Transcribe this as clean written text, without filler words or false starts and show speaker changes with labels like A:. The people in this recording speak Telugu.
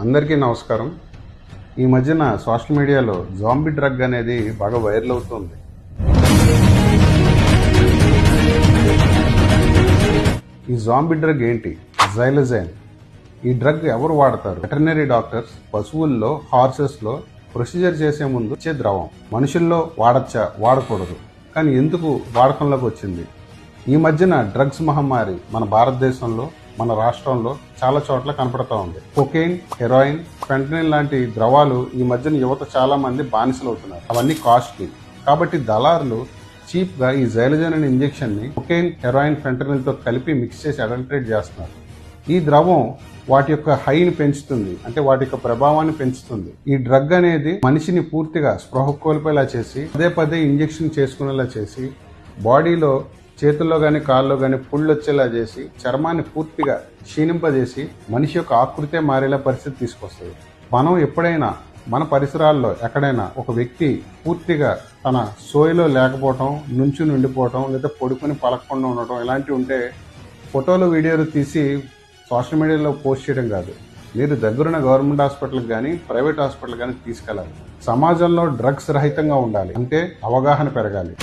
A: అందరికీ నమస్కారం. ఈ మధ్యన సోషల్ మీడియాలో జాంబీ డ్రగ్ అనేది బాగా వైరల్ అవుతుంది. ఈ జాంబీ డ్రగ్ ఏంటి? జైలజైన్. ఈ డ్రగ్ ఎవరు వాడతారు? వెటర్నరీ డాక్టర్స్ పశువుల్లో, హార్సెస్లో ప్రొసీజర్ చేసే ముందు ఇచ్చే ద్రవం. మనుషుల్లో వాడచ్చా, వాడకూడదు, కానీ ఎందుకు వాడకంలోకి వచ్చింది? ఈ మధ్యన డ్రగ్స్ మహమ్మారి మన భారతదేశంలో, మన రాష్ట్రంలో చాలా చోట్ల కనపడతా ఉంది. కొకైన్, హెరాయిన్, ఫెంటనిల్ లాంటి ద్రవాలు ఈ మధ్యన యువత చాలా మంది బానిసలు అవుతున్నారు. అవన్నీ కాస్ట్లీ కాబట్టి దళారులు చీప్గా ఈ జైలజైన్ అనే ఇంజెక్షన్ని కొకైన్, హెరాయిన్, ఫెంటనిల్తో కలిపి మిక్స్ చేసి అడల్టరేట్ చేస్తున్నారు. ఈ ద్రవం వాటి యొక్క హైని పెంచుతుంది, అంటే వాటి యొక్క ప్రభావాన్ని పెంచుతుంది. ఈ డ్రగ్ అనేది మనిషిని పూర్తిగా స్పృహ కోల్పోయేలా చేసి పదే పదే ఇంజెక్షన్ చేసుకునేలా చేసి బాడీలో, చేతుల్లో కానీ కాళ్ళలో కానీ పుళ్ళు వచ్చేలా చేసి చర్మాన్ని పూర్తిగా క్షీణింపజేసి మనిషి యొక్క ఆకృతే మారేలా పరిస్థితి తీసుకొస్తుంది. మనం ఎప్పుడైనా మన పరిసరాల్లో ఎక్కడైనా ఒక వ్యక్తి పూర్తిగా తన సోయిలో లేకపోవటం, నుంచి ఉండిపోవటం, లేదా పడుకొని పలకకుండా ఉండటం ఇలాంటివి ఉంటే ఫోటోలు, వీడియోలు తీసి సోషల్ మీడియాలో పోస్ట్ చేయడం కాదు, మీరు దగ్గరున్న గవర్నమెంట్ హాస్పిటల్కి కానీ ప్రైవేట్ హాస్పిటల్ కానీ తీసుకెళ్ళాలి. సమాజంలో డ్రగ్స్ రహితంగా ఉండాలి అంటే అవగాహన పెరగాలి.